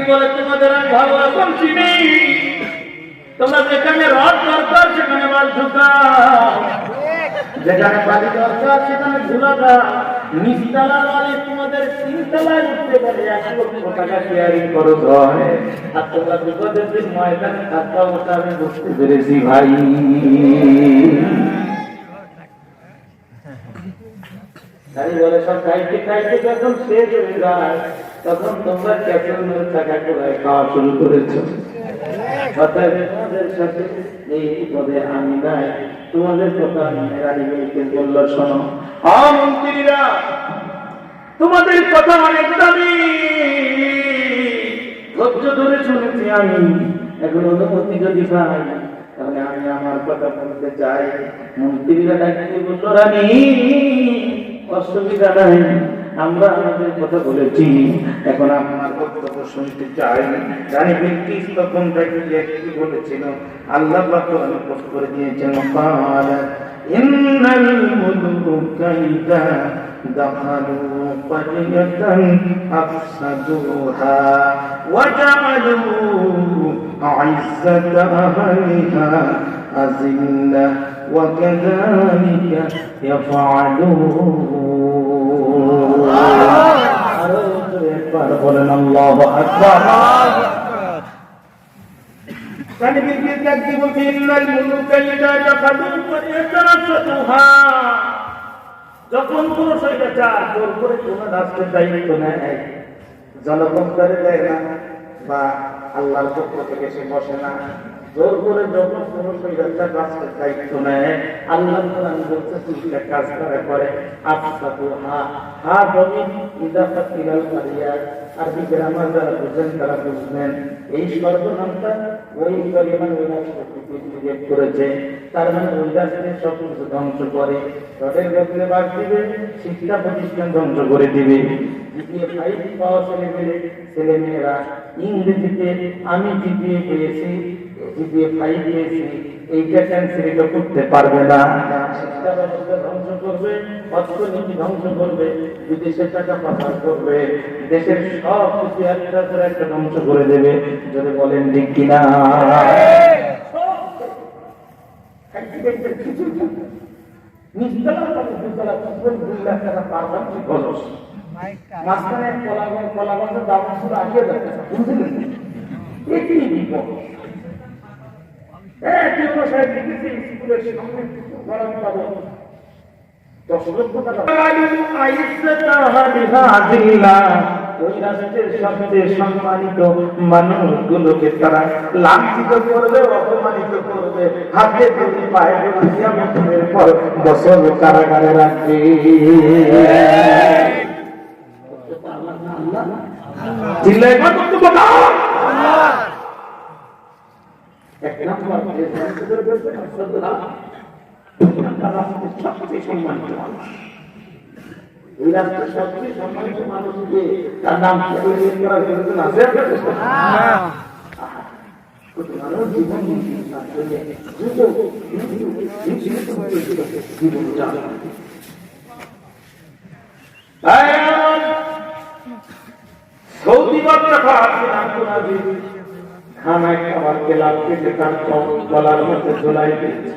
বলে তোমাদের আমি ভালো রকম চিনি তোমরা যেখানে রড দরকার সেখানে মাল ঢুকাও যেখানে বালি দরকার সেখানে ধুলা দাও নিচতলার বালি তোমাদের তিনতলায় উঠতে পারে 1 লক্ষ টাকা শেয়ারিং খরচ হয় আর তোমরা বিপদের দিন ময়দানে থাকা ওটা আমি বুঝতে পেরেছি ভাই তাই বলে সব খাইতে খাইতে যখন শেষ হয়ে যায় তখন তোমরা ক্যাপ্টেনের টাকা করে খাওয়া শুরু করেছো তোমাদের সাথে এই পদে আমি নাই তোমাদের কথা রানীকে বলল শোনো মন্ত্রীরা তোমাদের কথা অনেক দামি ধৈর্য ধরে শুনেছি আমি এখন অনুমতি যদি পাই তাহলে আমি আমার কথা বলতে চাই মন্ত্রীরা ডাকিয়ে বলল রানী অসুবিধা নাই আমরা আমাদের কথা বলেছি এখন আপনার বক্তব্য শুনতে চাই জানি ব্যক্তি তখন কি বলেছিল আল্লাহ পাক অনুভব করে দিয়েছেন ইন্নাল মুলুকা ইযা দাখালু ক্বারিয়াতান আফসাদুহা ওয়া জাআলু আ'ইজ্জাতা আহলিহা আযিল্লা ওয়া কাযালিকা ইয়াফআলুন বলেন আল্লাহু আকবার রানী বিবি কাকি বলতে ইন্নাল মুলুকা ইযা দাখালু ক্বারিয়াতান আফসাদুহা যখন কোনো স্বৈরাচার জোর করে কোনো রাষ্ট্রের দায়িত্ব নেয় জনগণ করে দেয় না বা আল্লাহর পক্ষ থেকে সে বসে না। জোর করে যখন কোন শরীরটা কাজের দায়িত্ব নেয়, আল্লাহ কোরআন বলছে দুইটা কাজ করে আফসাদু হা বমি ইদাফা তিলাল কারিয়া। আরবি গ্রামার যারা বুঝেন তারা বুঝবেন, এই সর্বনামটা ওই পরিমাণ ওই রাষ্ট্রপতি করেছে, তার মানে ওই রাষ্ট্রের সব কিছু ধ্বংস করে, তাদের গতিতে বাদ দিবে, শিক্ষা প্রতিষ্ঠান ধ্বংস করে দিবে। জিপিএ 5 পাওয়া ছেলে মেয়েরা ইংরেজিতে আমি জিপিএ পেয়েছি, জিপিএ 5 পেয়েছি, এইটা ক্যান্সেল করতে পারবে না। শিক্ষা ব্যবস্থা ধ্বংস করবে, অর্থনীতি ধ্বংস করবে, বিদেশের টাকা পাচার করবে, দেশের সব কিছু একটা করে একটা ধ্বংস করে দেবে। যদি বলেন ঠিক কিনা? কলাগঞ্জের দাম ছিল ৮০,০০০ টাকা, বুঝলেন? একই বিপদ। স্কুলের সামনে গরম পাবো ১০ লক্ষ টাকা। ওই রাষ্ট্রের সবচেয়ে সম্মানিত মানুষগুলোকে তারা লাঞ্ছিত করবে, অপমানিত করবে, হাতে ধরে পায়ে ধরে কিয়ামতের পর বছর কারাগারে রাখবে। চিল্লায় বক্তব্য দাও। এক নম্বর সবচেয়ে সম্মানিত মানুষ, এই রাষ্ট্রের সবচেয়ে সম্মানিত মানুষকে তার নাম আছে। জীবন সৌদি খানায় খাবার খেলাম, পেটে তার গলার মধ্যে ঝোলাই দিয়েছে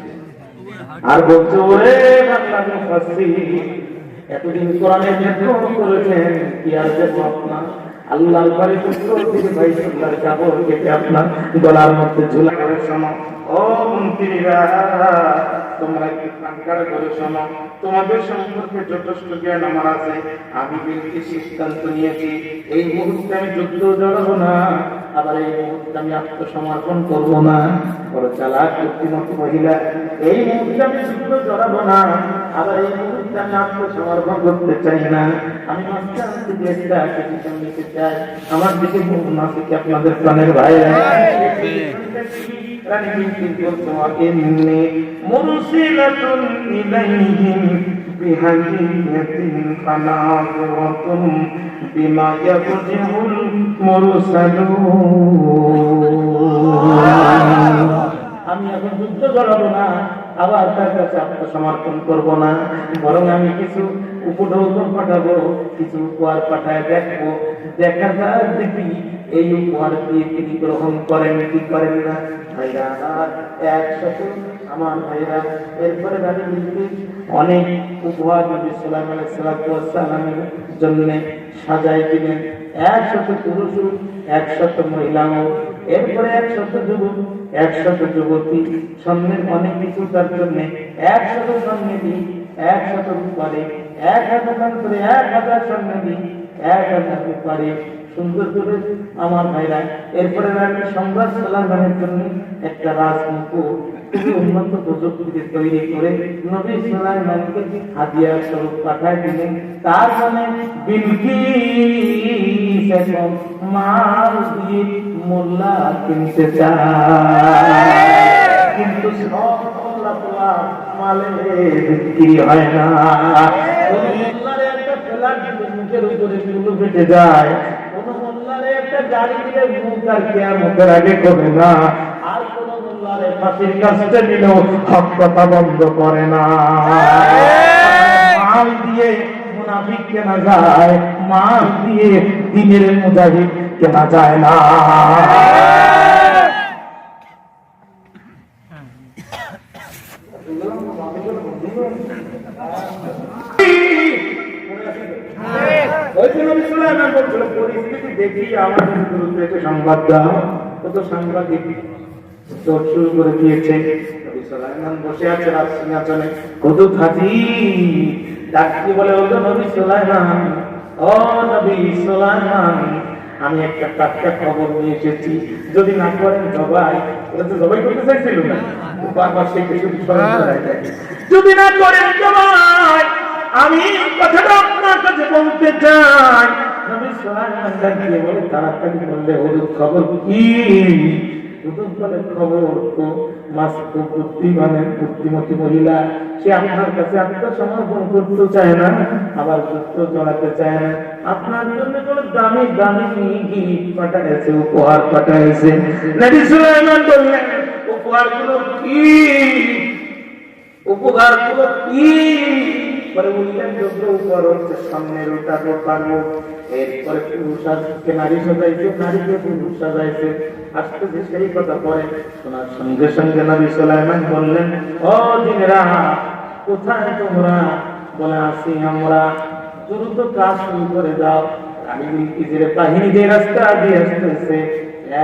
আর বলছে, ওরে বাংলাদেশবাসী, এতদিন কোরআনের নেতৃত্ব করেছেন, কি আর দেবো আপনার আল্লাহর বাড়ি থেকে বাইতুল্লাহর কাপড় কেটে আপনার গলার মধ্যে ঝোলা করে শোনো। ও মন্ত্রীরা, তোমরা কি কানকারা করে শোনো, তোমাদের সম্পর্কে যথেষ্ট জ্ঞান আমার আছে। আমি ব্যক্তি সিদ্ধান্ত নিয়েছি, এই মুহূর্তে আমি যুদ্ধ জড়াবো না, আবার এই মুহূর্তে আমি আত্মসমর্পণ করবো না। বড় চালাক বুদ্ধিমতী মহিলা, এই মুহূর্তে আমি যুদ্ধ জড়াবো না, আবার এই মুহূর্তে আমি আত্মসমর্পণ করতে চাই না। আমি নিতে চাই, আমার দিকে নাসিকে আপনাদের প্রাণের ভাইরা মুরসিলাতুন ইলাইহিম বিহাদিয়াতিন ফানাযিরাতুম বিমা ইয়ারজিউল মুরসালুন। আমি এখন যুদ্ধ জড়াবো না, আবার তার কাছে আত্মসমর্পণ করবো না, বরং আমি কিছু উপঢৌকন পাঠাবো, কিছু উপহার পাঠায় দেখবো, দেখা যায় দেখি এই উপহার দিয়ে তিনি গ্রহণ করেন কি করেন না। ভাইরা একসাথে আমার ভাইরা, এরপরে গাড়ি মিলতে অনেক উপহার নবী সুলাইমান আলাইহিস সালামের জন্য সাজাই দিলেন। ১০০ পুরুষ, ১০০ মহিলা, এরপরে ১০০ যুবক, ১০০ যুবতী, সামনের অনেক কিছু তার জন্য ১০০ স্বর্ণেরই, ১০০ রূপারে, ১,০০০ করে ১,০০০ স্বর্ণেরই, ১,০০০ রূপারে সুন্দর করে আমার ভাইরা। এরপরে সম্রাট সুলাইমানের জন্য একটা রাজমুকুট খুবই উন্নত প্রযুক্তিতে তৈরি করে নবী সুলাইমানকে হাদিয়া স্বরূপ পাঠায় দিলেন। তার মানে বিলকিস এখন মাল দিয়ে মোল্লা কিনতে চায়, কিন্তু সব মোল্লা তোলা মালে বিক্রি হয় না। মোল্লারে একটা ফেলার মুখের উপরে চুল ফেটে যায়, কোন মোল্লারে একটা গাড়ি দিলে মুখ আর কিয়ামতের আগে করবে না, আর কোন মোল্লারে ফাঁসির কাজটা নিলেও হক কথা বন্ধ করে না। মাল দিয়ে মুনাফিক কেনা যায়, মাল দিয়ে দ্বীনের মুজাহিদ কেনা যায় না। পরিস্থিতি দেখি আমাদের গুরুত্ব সংবাদ দাও, কত সাংবাদিক শুরু করে দিয়েছে। সুলাইমান বসে আছে রাজ সিংহাসনে, কত খাতি ডাকি বলে, ও নবী সুলাইমান, ও নবী সুলাইমান, আমি একটা টাটকা খবর নিয়ে এসেছি, যদি না করেন জবাই, ওরা তো জবাই করতে চাইছিল না, বারবার সেই কিছু যদি না করেন জবাই, আমি কথাটা আপনার কাছে বলতে চাই। নবী সুলাইমান ডাক দিয়ে বলে, তাড়াতাড়ি বললে হলুদ খবর কি? হুজুর বলে, খবর তো মাস্ত বুদ্ধিমতী মহিলা, সে আপনার কাছে আত্মসমর্পণ করতে চায় না, আবার যুদ্ধ জড়াতে চায় না। আপনার জন্য কোন দামি দামি গিফট পাঠাইছে, উপহার পাঠাইছে। নবী সুলাইমান বললেন, উপহারগুলো কি? উপহারগুলো কি? পরে উল্লেখযোগ্য উপহার হচ্ছে সামনের উঠাতে পারবো। এরপরে পুরুষকে নারী সাজাইছে, নারীকে পুরুষ সাজাইছে। আজকে যে সেই কথা পরে শোনার সঙ্গে সঙ্গে নবী সুলাইমান বললেন, ও জিনেরা, কোথায় তোমরা? বলে, আসি আমরা। দ্রুত কাজ শুরু করে দাও। রানী বিলকিসের বাহিনী যে রাস্তা দিয়ে আসতেছে,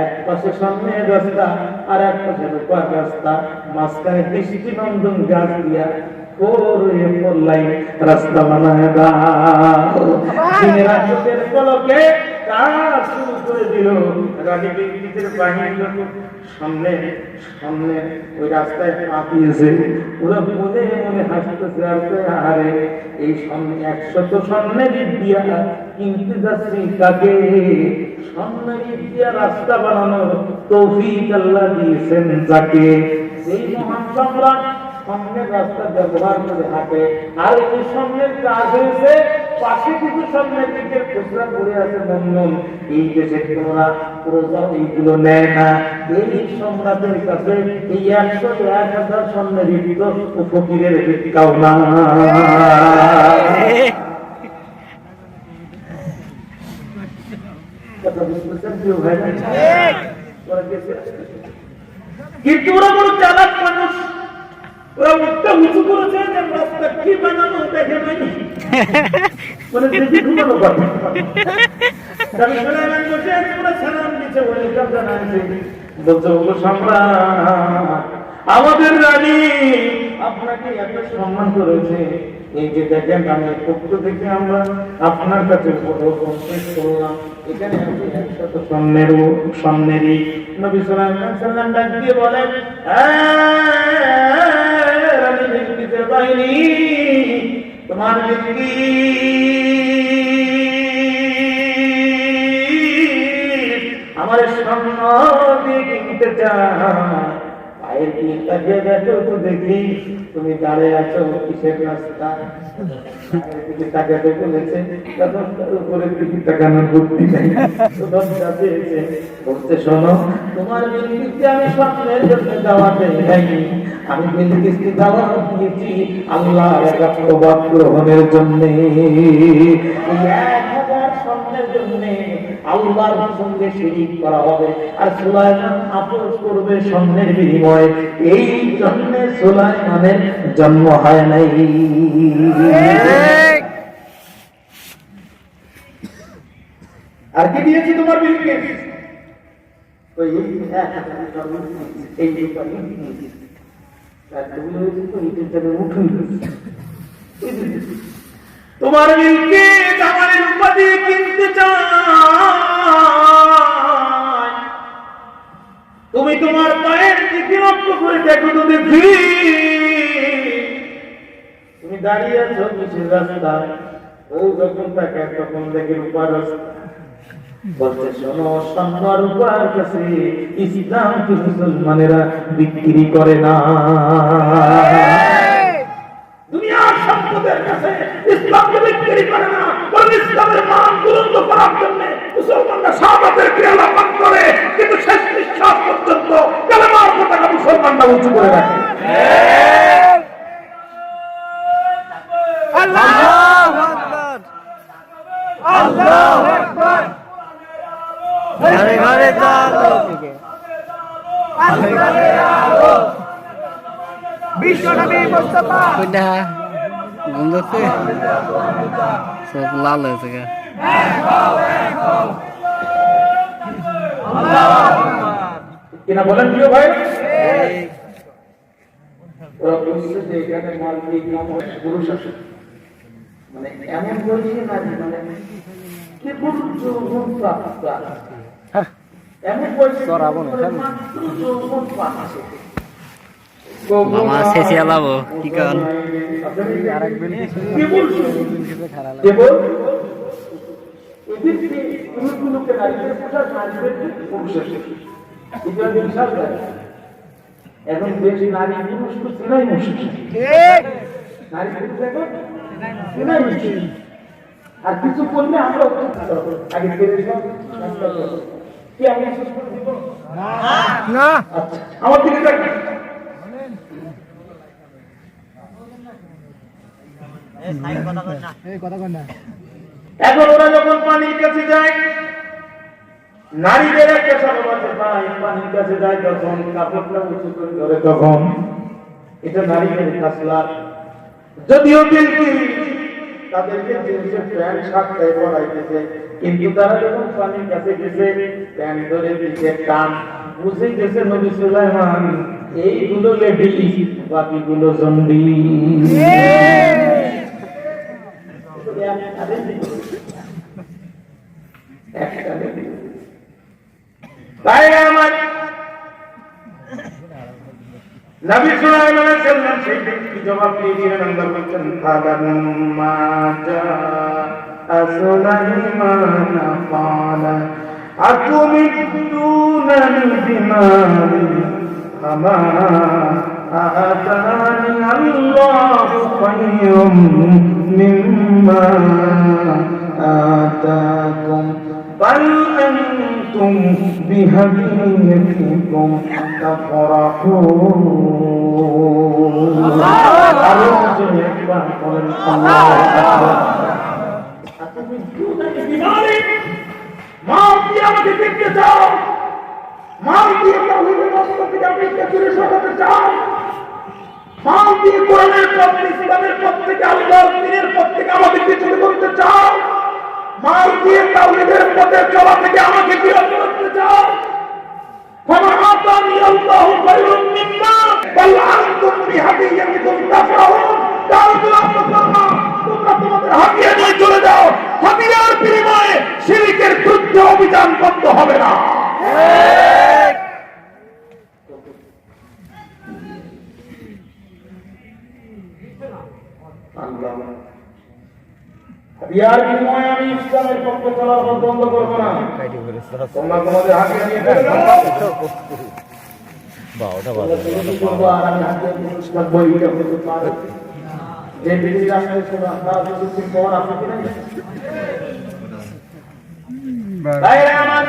এক পাশে সামনের রাস্তা আর এক পাশে রূপার রাস্তা, মাঝখানে দৃষ্টি নন্দন গাছ দিয়া রাস্তা বানায় দাও। জিনেরা চোখের পলকে কাজ শুরু করে দিল। রানী বিলকিসের বাহিনী যখন সামনে সামনে ওই রাস্তায় পা দিয়েছে, ওরা মনে মনে হাসতেছে, আরে এই সামনে 100 সামনে দিয়া কিনতে যাচ্ছি কাকে? সামনে দিয়া রাস্তা বানানোর তৌফিক আল্লাহ দিয়েছেন যাকে। এই মহান সম্রাট সামনের রাস্তা ব্যবহার করে হাঁটে, আর এই সামনের কাজ হয়েছে পাশে কিছু সামনের দিকের খুচরা পড়ে আছে বন্ধন। এই দেশের তোমরা প্রজা এইগুলো নেয় না। এই সম্রাটের কাছে এই 100-1000 সামনের ফকিরের ভিক্ষাও না। কথা বুঝতেছেন কেউ ভাই? কিন্তু ওরা বড় চালাক মানুষ, ওরা মুখটা উঁচু করেছে যে রাস্তা কি বানানো দেখে নাই, মানে দেখি ঘুমানো কথা। নবী সুলাইমান বসে পুরো সালাম দিতে ওয়েলকাম জানাচ্ছে, বলছে, ওগো সম্রাট, আমাদের রানী আপনাকে এত সম্মান করেছে। এই যে দেখেন, আমি পক্ষ থেকে আমরা আপনার কাছে পেশ করলাম, এখানে আপনি 100 স্বর্ণেরই। নবী সুলাইমান সাল্লাম ডাক দিয়ে বলেন, রানী বিলকিসের বাহিনী, তোমার আমার স্বর্ণ দিয়ে কিনতে চায়। পায়ের দিকে তাকিয়ে দেখো তো দেখি তুমি দাঁড়িয়ে আছো কিসের রাস্তা? দিকে তাকাতে বলেছে, তখন তার উপরের দিকে তাকানোর বুদ্ধি নাই। বলতে, শোনো, তোমার বিলকিসকে আমি স্বপ্নের জন্য দাওয়াত দেইনি, আমি বিলকিসকে দাওয়াত দিয়েছি আল্লাহর একাত্মবাদ গ্রহণের জন্য। 1000 স্বপ্নের জন্য আল্লাহর সঙ্গে শিরিক করা হবে, আর সুলাইমান আপোস করবে স্বর্ণের বিনিময়ে। এই জন্য সুলাইমানের জন্ম হয় নাই। আর কি দিয়েছি তোমার বিলকিস? তোমার বিলকিস আমার উপাধি কিনতে চায়। তুমি তোমার পায়ের দিকে লক্ষ্য করে দেখো তো দেখি, তুমি দাঁড়িয়ে আছো কিসের রাস্তায়? ও যখন তাকে তখন দেখে রূপার রাস্তা। বলতে, শোনো, স্বর্ণ রূপার কাছে ইসলাম কি মুসলমানেরা বিক্রি করে না। দুনিয়ার সম্পদের কাছে ইসলামকে বিক্রি করে না, বরং ইসলামের মান বুলন্দ করার জন্য মুসলমানরা শাহাদাতের ক্রিয়া পান করে, কিন্তু শেষ নিঃশ্বাস পর্যন্ত কালেমার পতাকা মুসলমানরা উঁচু করে রাখে। আল্লাহু আকবার, আল্লাহু আকবার। ঘরে ঘরে আলো, ঘরে আলো, বিশ্বনবী মুস্তাফা। কোনটা গন্ধছে সব লাল হয়েছে গা। কিনা বলেন প্রিয় ভাই? ওরা বলছে যে এখানে মালিক নাম পুরুষ আছে, মানে এমন বয়সে নারী মানে কেবল যৌবন প্রাপ্ত এমন বয়সে মাত্র যৌবন পাচ্ছে মামা শেষে আলাবো কি কারণ কেবল কেবল এদেরকে পুরুষগুলোকে নারীদের পোশাক নারীদেরকে পুরুষের এটা বিশাল এখন বেশি নারী পুরুষ তো চেনাই মুশকিল নারী পুরুষ এখন চেনাই মুশকিল আর কিছু করলে আমরা আগে কি আমি না আমার দিকে দেখবেন এখন ওরা যখন পানির কাছে যায় নারীদের একটা স্বভাব পায় পানির কাছে যায় তখন কাপড়টা উঁচু করে ধরে তখন এটা নারীদের খাসলাত যদিও বিলকুল তাদেরকে জিনিসের প্যান্ট শার্টটাই পরাইতেছে কিন্তু তারা যখন পানির কাছে গেছে প্যান্ট ধরে দিচ্ছে টান বুঝে গেছে নবী সুলাইমান এইগুলো লেডিস বাকিগুলো জন্ডি তাই আমার নবী সুলাইমান আলাইহিস সালাম সেই ব্যক্তি জবাব দিয়েছিলেন আল্লাহ বলেন ফালাম্মা জাআ সুলাইমান ক্বালা আতুমিদুনানি বিমালিন আমা আতানি আল্লাহু খায়রুম মিম্মা আতাকুম বাল আনতুম বিহাদিয়তিকুম তাফরাহুন আল্লাহু একবার বলেন আল্লাহু আকবার আতুমিদুনানি বিমালিন মাল দিয়ে আমাকে দেখতে চাও মাল দিয়ে তাওহীদের রাস্তাকে আমাকে ফিরে সরাতে চাও মাল দিয়ে কোরআনের পথ ইসলামের পথ থেকে আল্লাহর দ্বীনের পথ থেকে আমাদের পিছনে করতে চাও মাল দিয়ে তাওহীদের পথে চলা থেকে আমাকে বিরত করতে চাও ফামা আতানি আল্লাহু খায়রুম মিম্মা বাল আনতুম বিহাদিয়াতিকুম তাফরাহুন তাআলা তোমরা তোমাদের হাদিয়া নিয়ে চলে যাও হাদিয়ার বিনিময়ে শিরকের বিরুদ্ধে অভিযান বন্ধ হবে না আল্লাহ হাদিয়ার বিনিময়ে আমি ইসলামের পক্ষে চলার পথ বন্ধ করব না তোমরা তোমাদের হাদিয়া নিয়ে চলে যাও বাওটা বাজে আর আমি হাদিয়া নিয়ে ইসলাম বইটা করতে পারি যে বিধি রাষ্ট্রের শোনা তার কিছু পর আপনি কি নাই ভাইরা আমার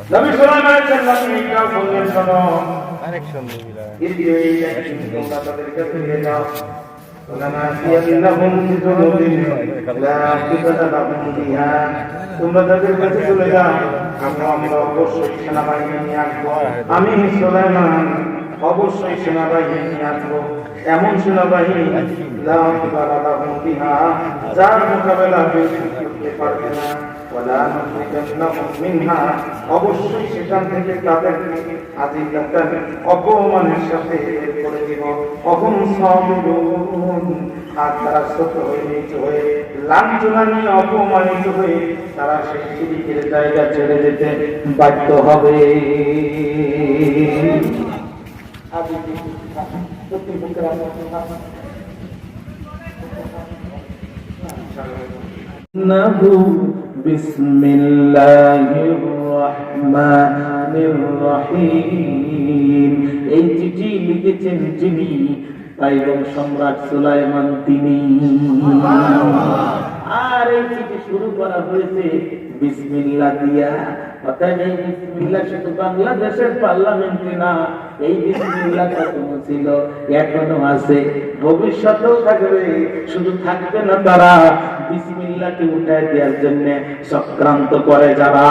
নবী সুলাইমান আলাইহিস সালাম এটা বললেন শোনো আরেকশন দিলা এই তোমরা তাদের কাছে নিয়ে যাও তোমরা তাদের কাছে চলে যাও আমরা অবশ্যই সেনাবাহিনী নিয়ে আসবো আমি সুলাইমান অবশ্যই সেনাবাহিনী নিয়ে আসবো এমন সেনাবাহিনী যার মোকাবেলা করতে পারবে না অবশ্যই সেখান থেকে তাদের অপমানের সাথে করে দিব আর তারা ছোট হয়ে নিচু হয়ে লাঞ্ছনা নিয়ে অপমানিত হয়ে তারা সেই শিরকের জায়গা ছেড়ে যেতে বাধ্য হবে বিসমিল্লাহির রহমানির রহিম এই চিঠি লিখেছেন যিনি পাইগম সম্রাট সুলাইমান তিনি আর এই চিঠি শুরু করা হয়েছে বিসমিল্লাহ দিয়া অর্থাৎ এই বিসমিল্লাহ শুধু বাংলাদেশের পার্লামেন্টে না এই বিসমিল্লাহটা কোনো ছিল এখনো আছে ভবিষ্যতেও থাকবে শুধু থাকবে না তারা বিসমিল্লাহকে উঠায় দেওয়ার জন্য চক্রান্ত করে যারা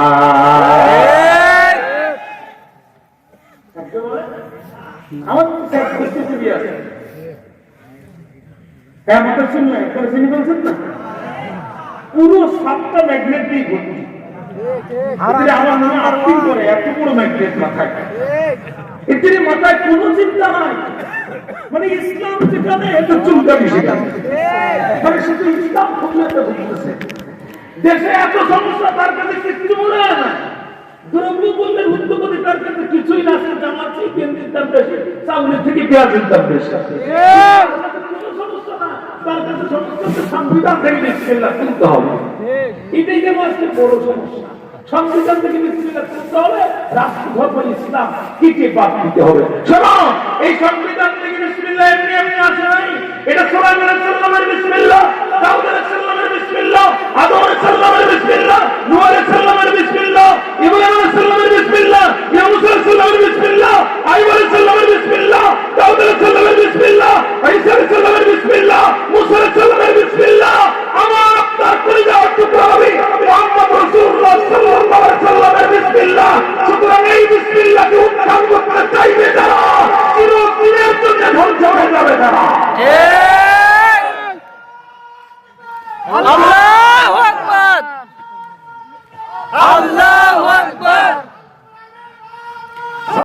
আমাদের শুনলে চিনি বলছেন না পুরো 7টা ম্যাগনেট দিয়ে ভর্তি আমার নামে আর্থিং করে এত বড় ম্যাগনেট মাথায় এদের মাথায় কোনো চিন্তা নাই, মানে ইসলাম যেখানে এটা চুলকানি সেখানে, মানে শুধু ইসলাম খুঁজতে বুঝতেছে। দেশে এত সমস্যা, তার কাছে কিছু মনে হয় না। দ্রব্যমূল্যের উদ্যোগতি তার কাছে কিছুই না, সে জামাচ্ছি কেন্দ্রের দাম বেশি, চাউলের থেকে পেঁয়াজের দাম বেশি। কোনো সমস্যা না, তার কাছে সমস্যা হচ্ছে সংবিধান থেকে বিসমিল্লাহ তুলতে হবে। এটাই যেন আজকে বড় সমস্যা। সংবিধান থেকে বিসমিল্লাহ তুলতে হবে, রাষ্ট্র ধর্ম ইসলাম কি বাদ দিতে হবে। শোনো, এই সংবিধান থেকে বিসমিল্লাহ এমনি এমনি আসে নাই। এটা সুলাইমান আলাইহিস সালামের বিসমিল্লাহ, দাউদ আলাইহিস সালামের বিসমিল্লাহ, আদম আলাইহিস সালামের বিসমিল্লাহ, নূহ আলাইহিস সালামের বিসমিল্লাহ, ইব্রাহিম আলাইহিস সালামের বিসমিল্লাহ, ইউনূস আলাইহিস সালামের বিসমিল্লাহ, আইয়ুব আলাইহিস সালামের বিসমিল্লাহ, দাউদ আলাইহিস সালামের বিসমিল্লাহ, ঈসা আলাইহিস সালামের বিসমিল্লাহ, মুসা আলাইহিস সালামের বিসমিল্লাহ। আমার আপনার কলিজার টুকরা নবী মুহাম্মদ রাসূলুল্লাহ সাল্লাল্লাহু আলাইহি সাল্লামের বিসমিল্লাহ। সুতরাং এই বিসমিল্লাহকে উচ্চারণ করতে চাইবে যারা, চিরদিনের জন্য ধ্বংস হয়ে যাবে তারা।